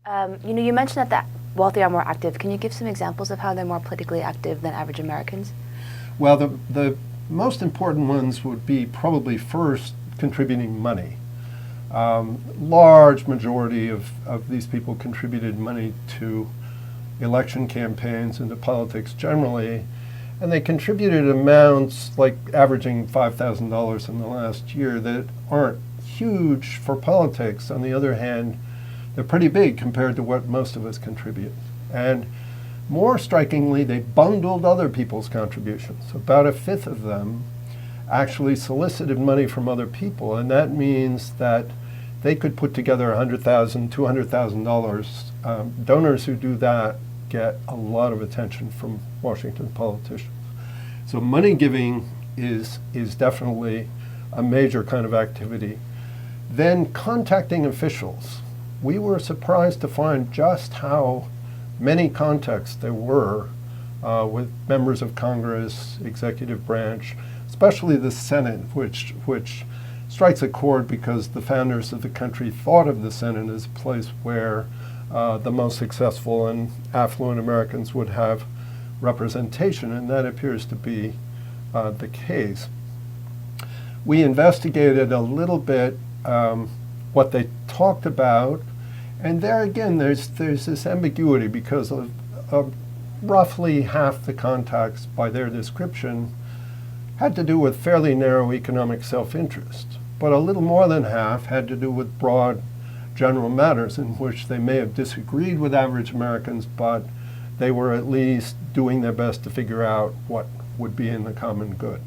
You mentioned that the wealthy are more active. Can you give some examples of how they're more politically active than average Americans? Well, the most important ones would be probably first contributing money. Large majority of these people contributed money to election campaigns and to politics generally, and they contributed amounts like averaging $5,000 in the last year that aren't huge for politics. On the other hand, they're pretty big compared to what most of us contribute. And more strikingly, they bundled other people's contributions. About a fifth of them actually solicited money from other people, and that means that they could put together $100,000, $200,000. Donors who do that get a lot of attention from Washington politicians. So money giving is definitely a major kind of activity. Then contacting officials. We were surprised to find just how many contacts there were with members of Congress, executive branch, especially the Senate, which strikes a chord because the founders of the country thought of the Senate as a place where the most successful and affluent Americans would have representation, and that appears to be the case. We investigated a little bit what they talked about, and there again there's this ambiguity because of roughly half the contacts by their description had to do with fairly narrow economic self-interest, but a little more than half had to do with broad general matters in which they may have disagreed with average Americans, but they were at least doing their best to figure out what would be in the common good.